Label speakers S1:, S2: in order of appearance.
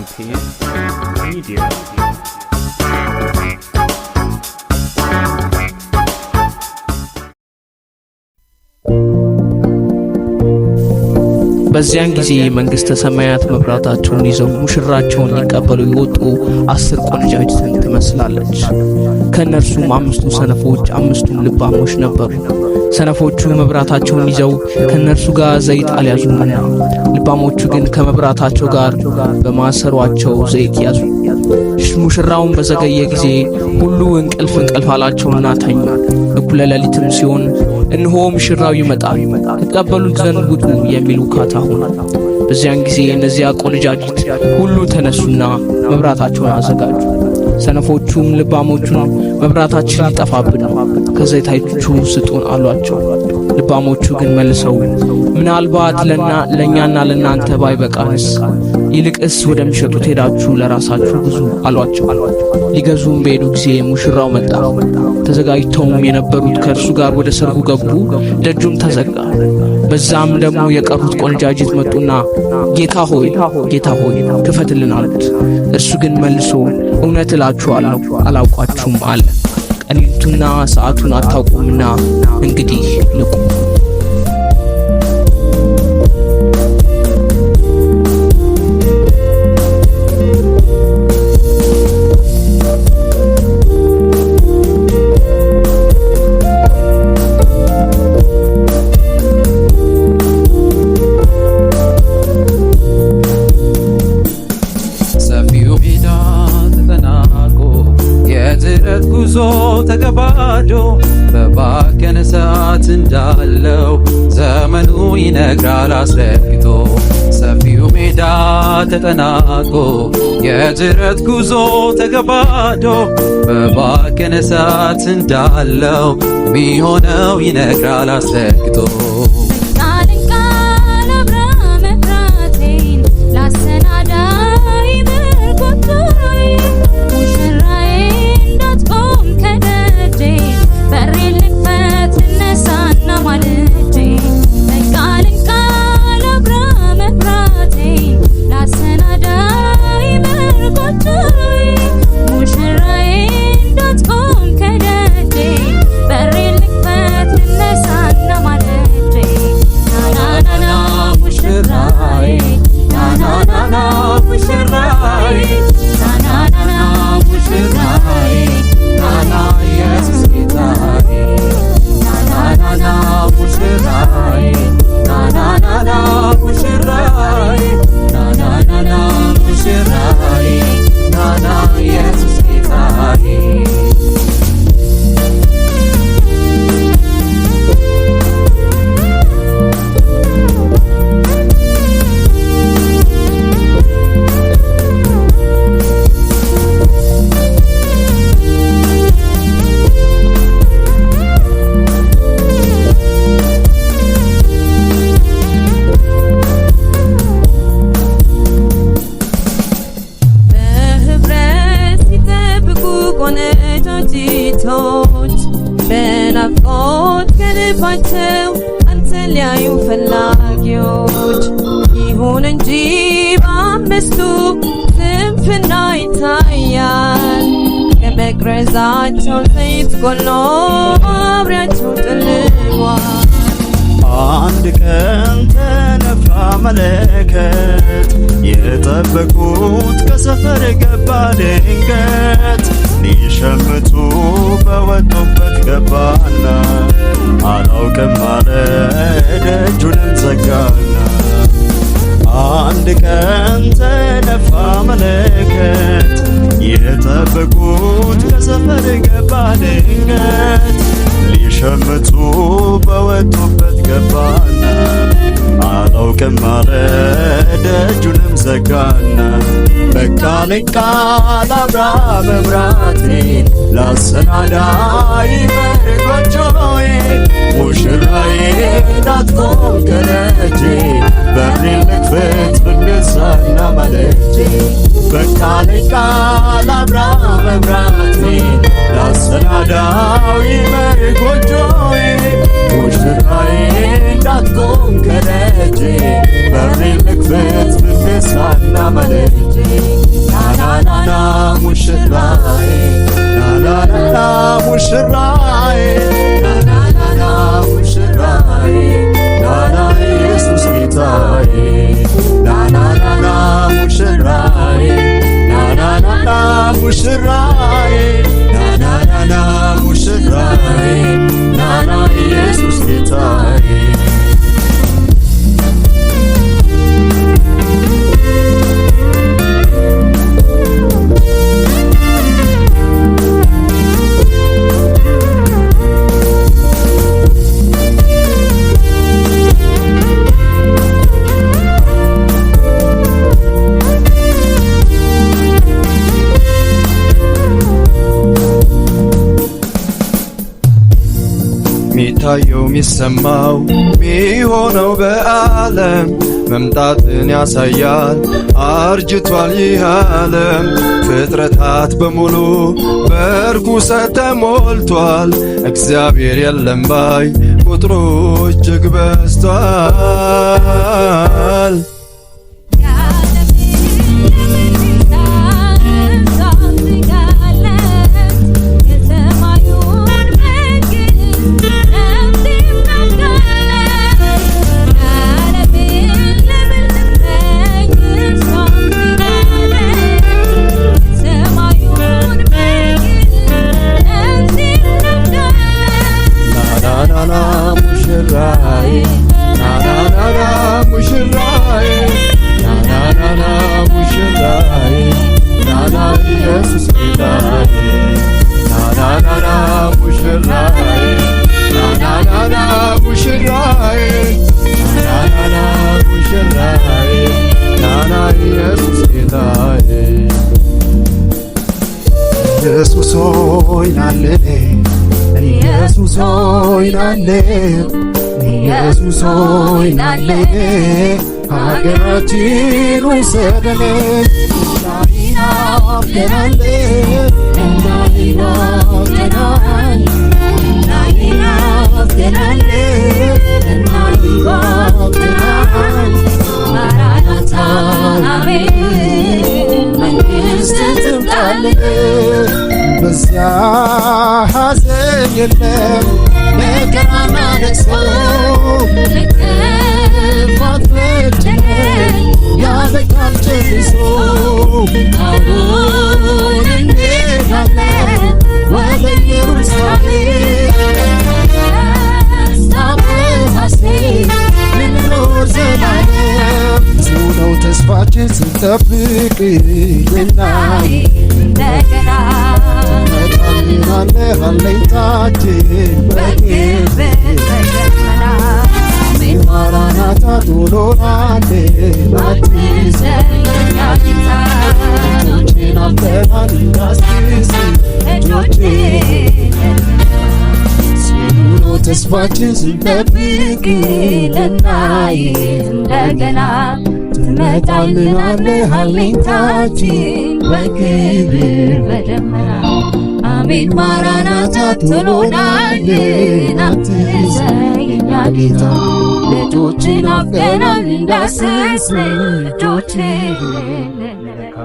S1: Stampede Media.
S2: በዚያን ጊዜ መንግስተ ሰማያት መብራታቸውን ይዘው ሙሽራቸውን ሊቀበሉ የወጡ 10 ቆነጃጅትን ትመስላለች። ከእነርሱም 5ቱ ሰነፎች 5ቱም ልባሞች ነበሩ። ሰነፎቹ መብራታቸውን ይዘው ከእነርሱ ጋር ዘይት አልያዙምና፣ ልባሞቹ ግን ከመብራታቸው ጋር በማሰሯቸው ዘይት ያዙ። ሙሽራውን በዘገየ ጊዜ ሁሉ እንቅልፍ አላቸውና ተኙ። እኩለ ሌሊትም ሲሆን እነሆ ሙሽራው ይመጣል፣ ተቀበሉት ዘንድ ውጡ የሚል ውካታ ሆነ። በዚያን ጊዜ እነዚያ ቆነጃጅት ሁሉ ተነሱና መብራታቸውን አዘጋጁ። ሰነፎቹም ልባሞቹን መብራታችን ሊጠፋብን ነው፣ ከዘይታችሁ ስጡን አሏቸው። ልባሞቹ ግን መልሰው ምናልባት ለእኛና ለእናንተ ባይበቃንስ ይልቅስ ወደሚሸጡት ሄዳችሁ ለራሳችሁ ግዙ አሏቸው። ሊገዙም በሄዱ ጊዜ ሙሽራው መጣ። ተዘጋጅተውም የነበሩት ከእርሱ ጋር ወደ ሰርጉ ገቡ። ደጁም ተዘጋ። በዛም ደግሞ የቀሩት ቆነጃጅት መጡና ጌታ ሆይ ክፈትልን አሉት። እርሱ ግን መልሶ እውነት እላችኋለሁ አላውቃችሁም አለ። ቀኒቱና ሰዓቱን አታውቁምና እንግዲህ ንቁ።
S3: ጉዞ ተገባዶ በባከነ ሰዓት እንዳለው ዘመኑ ይነግራል አስረግቶ። ሰፊው ሜዳ ተጠናቆ የጅረት ጉዞ ተገባዶ በባከነ ሰዓት እንዳለው ሚሆነው ይነግራል አስረግቶ። በናፍቆት ከልባቸው አንተን ሊያዩ ፈላጊዎች ይሁን እንጂ በአምስቱ ስንፍና ይታያል። ከመቅረዛቸው ዘይት ጎሎ አብሪያቸው ጥልቋል።
S4: አንድ ቀን ተነፋ መለከት፣ የጠበቁት ከሰፈር ገባ ድንገት። ሊሸምቱ በወጡበት ገባና አላውቅም አለ ደጁንም ዘጋና። አንድ ቀን ተነፋ መለከት፣ የጠበቁት ከሰፈር ገባ ድንገት። ሊሸምቱ በወጡበት ገባና አላውቅም አለ ደጁንም ዘጋና። በቃ ልቃ ላብራ መብራቴን ላሰናዳ ይበር ጎጆዬ፣ ሙሽራዬ እንዳትቆም ከደጄ፣ በሬን ልክፈት ብነሳና ማለጄ። በቃ ልቃ ላብራ መብራቴን ላሰናዳ ይበር ጎጆዬ፣ ሙሽራዬ እንዳትቆም ከደጄ፣ በሬን ልክፈት ብነሳና ማለጄ። ሙሽራዬ ናናናና ሙሽራዬ ናና ኢየሱስ ጌታዬ ናናናና ሙሽራዬ ናናናና ሙሽራዬ ናናናና ሙሽራዬ ናና ኢየሱስ ጌታዬ ሚታየው ሚሰማው ሚሆነው በዓለም መምጣትን ያሳያል አርጅቷል ይህ ዓለም ፍጥረታት በሙሉ በርኩሰት ተሞልቷል እግዚአብሔር የለም ባይ ቁጥሩ እጅግ በዝቷል ኢየሱስ ሆይ ናልኔ ኢየሱስ ሆይ ናልኔ ኢየሱስ ሆይ ናልኔ ሀገራችን ውሰደኔ ናይናፍቀናል ናይናፍቀናል ናይናፍቀናል ናይናፍቀናል ማራናታ አሜን መንግሥትህ ትምጣልን በዚያ ሐዘን የለም መከራና ለቅሶ ክፋት መጨነቅ ያበቃል ጨርሶ አሁን እንሄዳለን ወደ ኢየሩሳሌም ደስታ በሐሴት ልንኖር ዘላለም ብዙ ነው ተስፋችን ስንጠብቅ ልናይ እንደገና ትመጣልናለህ አለኝታችን በክብር በደመና አሜን ማራናታ ቶሎ ናልን አትዘን የኛ ጌታ እጆችን አፍተናል እንዳስስ እጆችን ጽኑ ነው ተስፋችን ስንጠብቅ ልናይ እንደገና ትመጣልናለህ አለኝታችን በክብር በደመና አሜን ማራናታ ቶሎ ናልን አትዘን የኛ ጌታ ልጆችን አፍቀናል እንዳስስ እጆችን እንነካ